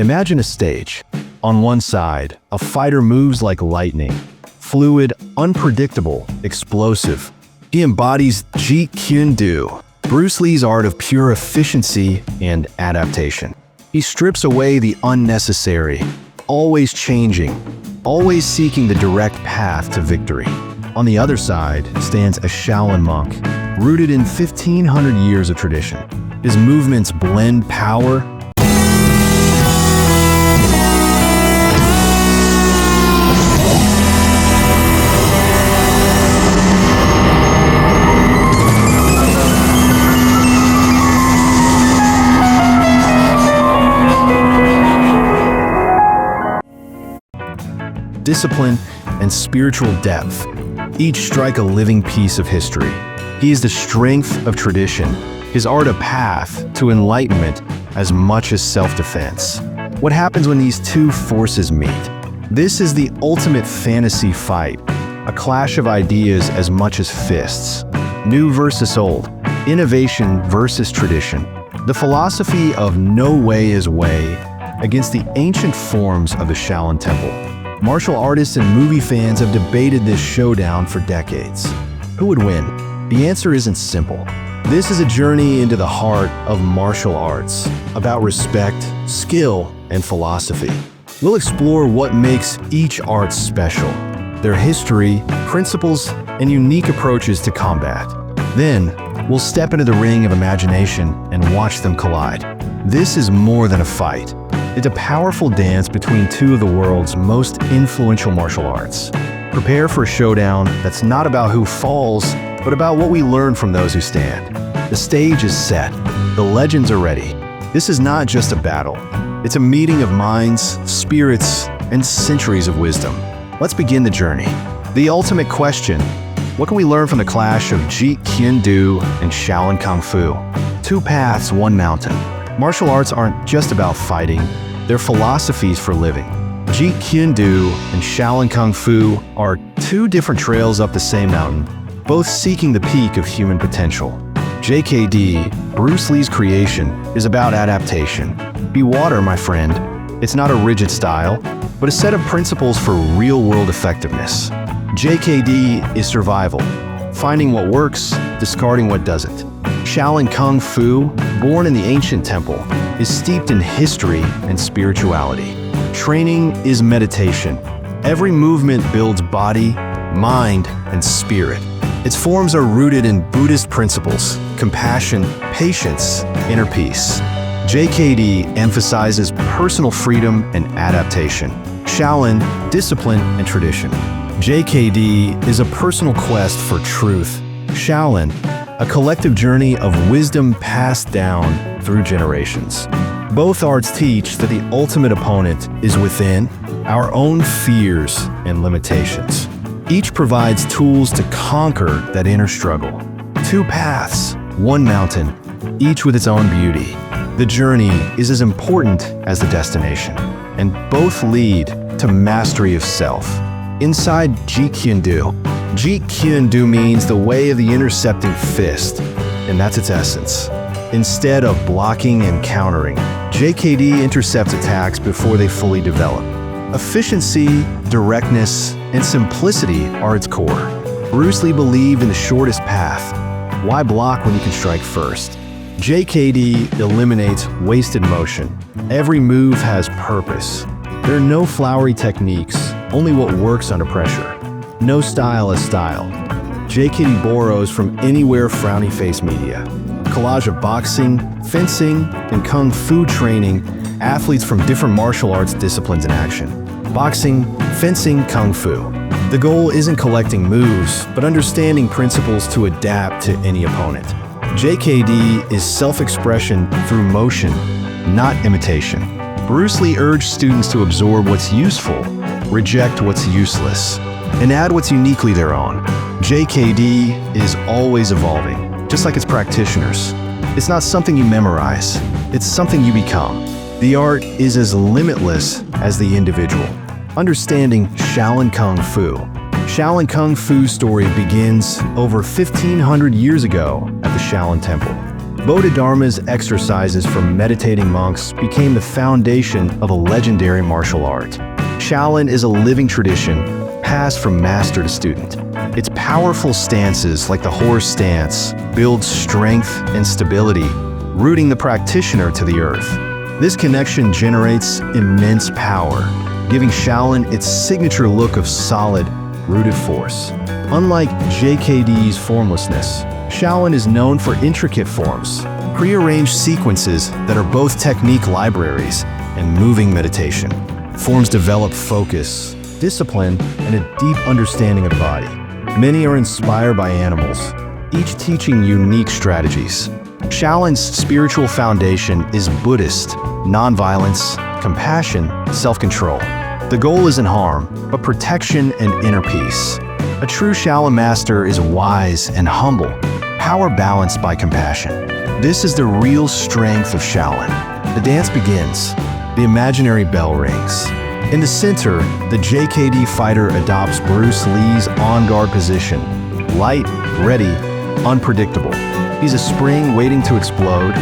Imagine a stage. On one side, a fighter moves like lightning. Fluid, unpredictable, explosive. He embodies Jeet Kune Do, Bruce Lee's art of pure efficiency and adaptation. He strips away the unnecessary, always changing, always seeking the direct path to victory. On the other side stands a Shaolin Monk, rooted in 1,500 years of tradition. His movements blend power, discipline, and spiritual depth, each strike a living piece of history. He is the strength of tradition, his art a path to enlightenment as much as self-defense. What happens when these two forces meet? This is the ultimate fantasy fight, a clash of ideas as much as fists. New versus old, innovation versus tradition. The philosophy of no way is way against the ancient forms of the Shaolin Temple. Martial artists and movie fans have debated this showdown for decades. Who would win? The answer isn't simple. This is a journey into the heart of martial arts, about respect, skill, and philosophy. We'll explore what makes each art special, their history, principles, and unique approaches to combat. Then, we'll step into the ring of imagination and watch them collide. This is more than a fight. It's a powerful dance between two of the world's most influential martial arts. Prepare for a showdown that's not about who falls, but about what we learn from those who stand. The stage is set. The legends are ready. This is not just a battle. It's a meeting of minds, spirits, and centuries of wisdom. Let's begin the journey. The ultimate question: what can we learn from the clash of Jeet Kune Do and Shaolin Kung Fu? Two paths, one mountain. Martial arts aren't just about fighting, they're philosophies for living. Jeet Kune Do and Shaolin Kung Fu are two different trails up the same mountain, both seeking the peak of human potential. JKD, Bruce Lee's creation, is about adaptation. Be water, my friend. It's not a rigid style, but a set of principles for real-world effectiveness. JKD is survival, finding what works, discarding what doesn't. Shaolin Kung Fu, born in the ancient temple, is steeped in history and spirituality. Training is meditation. Every movement builds body, mind, and spirit. Its forms are rooted in Buddhist principles: compassion, patience, inner peace. JKD emphasizes personal freedom and adaptation. Shaolin, discipline and tradition. JKD is a personal quest for truth. Shaolin, a collective journey of wisdom passed down through generations. Both arts teach that the ultimate opponent is within, our own fears and limitations. Each provides tools to conquer that inner struggle. Two paths, one mountain, each with its own beauty. The journey is as important as the destination, and both lead to mastery of self. Inside Jeet Kune Do. Jeet Kune Do means the way of the intercepting fist, and that's its essence. Instead of blocking and countering, JKD intercepts attacks before they fully develop. Efficiency, directness, and simplicity are its core. Bruce Lee believed in the shortest path. Why block when you can strike first? JKD eliminates wasted motion. Every move has purpose. There are no flowery techniques, only what works under pressure. No style is style. JKD borrows from anywhere frowny face media. Collage of boxing, fencing, and kung fu training athletes from different martial arts disciplines in action. Boxing, fencing, kung fu. The goal isn't collecting moves, but understanding principles to adapt to any opponent. JKD is self-expression through motion, not imitation. Bruce Lee urged students to absorb what's useful, reject what's useless, and add what's uniquely their own. JKD is always evolving, just like its practitioners. It's not something you memorize, it's something you become. The art is as limitless as the individual. Understanding Shaolin Kung Fu. Shaolin Kung Fu's story begins over 1,500 years ago at the Shaolin Temple. Bodhidharma's exercises for meditating monks became the foundation of a legendary martial art. Shaolin is a living tradition, passed from master to student. Its powerful stances, like the horse stance, build strength and stability, rooting the practitioner to the earth. This connection generates immense power, giving Shaolin its signature look of solid, rooted force. Unlike JKD's formlessness, Shaolin is known for intricate forms, prearranged sequences that are both technique libraries and moving meditation. Forms develop focus, discipline, and a deep understanding of the body. Many are inspired by animals, each teaching unique strategies. Shaolin's spiritual foundation is Buddhist, nonviolence, compassion, self-control. The goal isn't harm, but protection and inner peace. A true Shaolin master is wise and humble, power balanced by compassion. This is the real strength of Shaolin. The dance begins. The imaginary bell rings. In the center, the JKD fighter adopts Bruce Lee's on-guard position. Light, ready, unpredictable. He's a spring waiting to explode,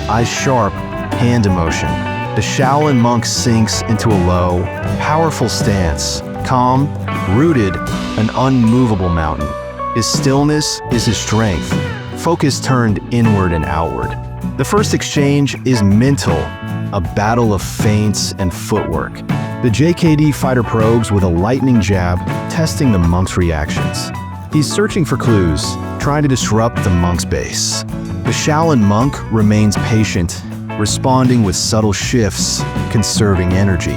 eyes sharp, hand in motion. The Shaolin monk sinks into a low, powerful stance, calm, rooted, an unmovable mountain. His stillness is his strength, focus turned inward and outward. The first exchange is mental, a battle of feints and footwork. The JKD fighter probes with a lightning jab, testing the monk's reactions. He's searching for clues, trying to disrupt the monk's base. The Shaolin monk remains patient, responding with subtle shifts, conserving energy.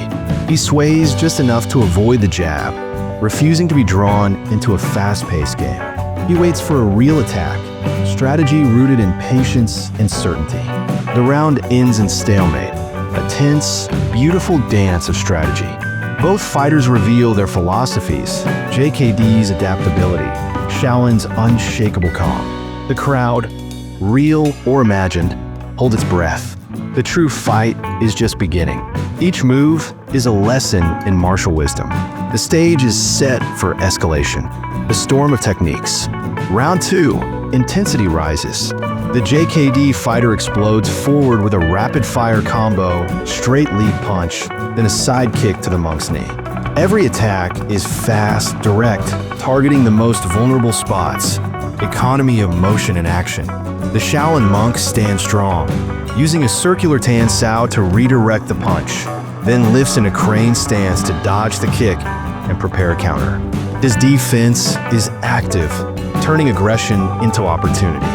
He sways just enough to avoid the jab, refusing to be drawn into a fast-paced game. He waits for a real attack, strategy rooted in patience and certainty. The round ends in stalemate, a tense, beautiful dance of strategy. Both fighters reveal their philosophies, JKD's adaptability, Shaolin's unshakable calm. The crowd, real or imagined, hold its breath. The true fight is just beginning. Each move is a lesson in martial wisdom. The stage is set for escalation, a storm of techniques. Round 2, intensity rises. The JKD fighter explodes forward with a rapid-fire combo, straight lead punch, then a side kick to the monk's knee. Every attack is fast, direct, targeting the most vulnerable spots. Economy of motion and action. The Shaolin monk stands strong, using a circular tan sao to redirect the punch, then lifts in a crane stance to dodge the kick and prepare a counter. His defense is active, turning aggression into opportunity.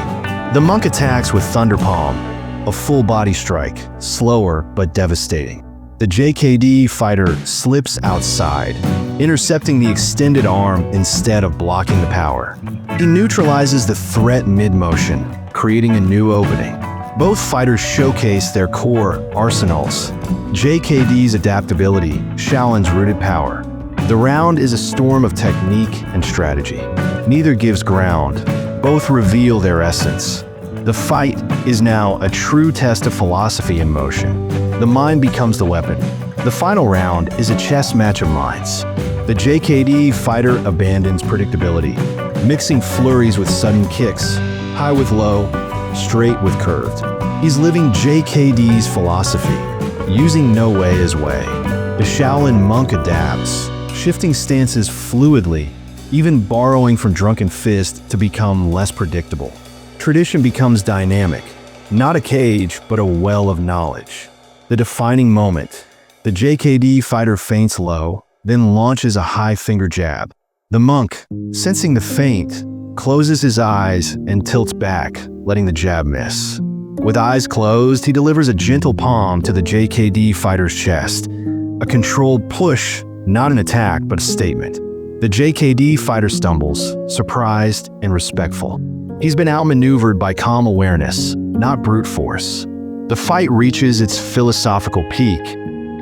The monk attacks with Thunder Palm, a full-body strike, slower but devastating. The JKD fighter slips outside, intercepting the extended arm instead of blocking the power. He neutralizes the threat mid-motion, creating a new opening. Both fighters showcase their core arsenals. JKD's adaptability, Shaolin's rooted power. The round is a storm of technique and strategy. Neither gives ground. Both reveal their essence. The fight is now a true test of philosophy in motion. The mind becomes the weapon. The final round is a chess match of minds. The JKD fighter abandons predictability, mixing flurries with sudden kicks, high with low, straight with curved. He's living JKD's philosophy, using no way as way. The Shaolin monk adapts, shifting stances fluidly, even borrowing from Drunken Fist to become less predictable. Tradition becomes dynamic, not a cage, but a well of knowledge. The defining moment. The JKD fighter feints low, then launches a high finger jab. The monk, sensing the feint, closes his eyes and tilts back, letting the jab miss. With eyes closed, he delivers a gentle palm to the JKD fighter's chest. A controlled push, not an attack, but a statement. The JKD fighter stumbles, surprised and respectful. He's been outmaneuvered by calm awareness, not brute force. The fight reaches its philosophical peak,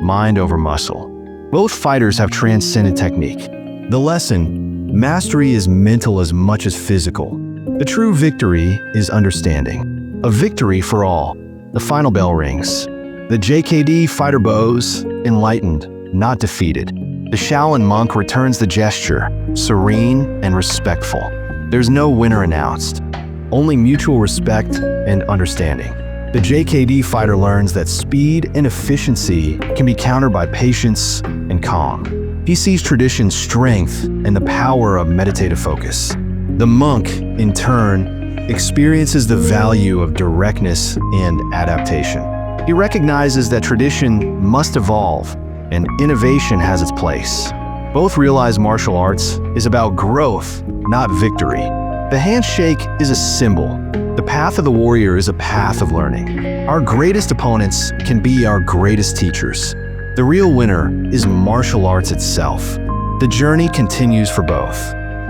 mind over muscle. Both fighters have transcended technique. The lesson: mastery is mental as much as physical. The true victory is understanding. A victory for all. The final bell rings. The JKD fighter bows, enlightened, not defeated. The Shaolin monk returns the gesture, serene and respectful. There's no winner announced, only mutual respect and understanding. The JKD fighter learns that speed and efficiency can be countered by patience and calm. He sees tradition's strength and the power of meditative focus. The monk, in turn, experiences the value of directness and adaptation. He recognizes that tradition must evolve and innovation has its place. Both realize martial arts is about growth, not victory. The handshake is a symbol. The path of the warrior is a path of learning. Our greatest opponents can be our greatest teachers. The real winner is martial arts itself. The journey continues for both.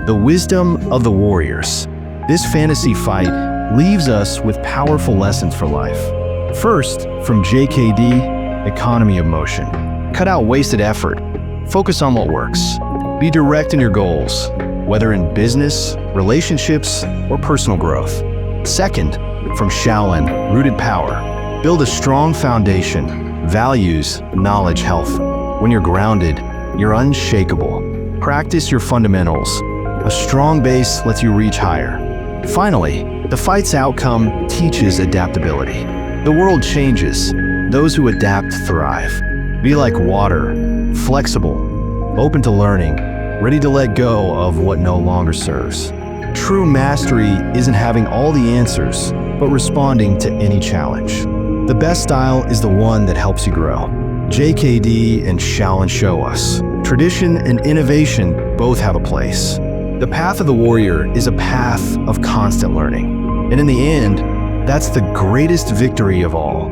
The wisdom of the warriors. This fantasy fight leaves us with powerful lessons for life. First, from JKD, economy of motion. Cut out wasted effort. Focus on what works. Be direct in your goals, whether in business, relationships, or personal growth. Second, from Shaolin, rooted power. Build a strong foundation, values, knowledge, health. When you're grounded, you're unshakable. Practice your fundamentals. A strong base lets you reach higher. Finally, the fight's outcome teaches adaptability. The world changes. Those who adapt thrive. Be like water, flexible, open to learning, ready to let go of what no longer serves. True mastery isn't having all the answers, but responding to any challenge. The best style is the one that helps you grow. JKD and Shaolin show us. Tradition and innovation both have a place. The path of the warrior is a path of constant learning. And in the end, that's the greatest victory of all.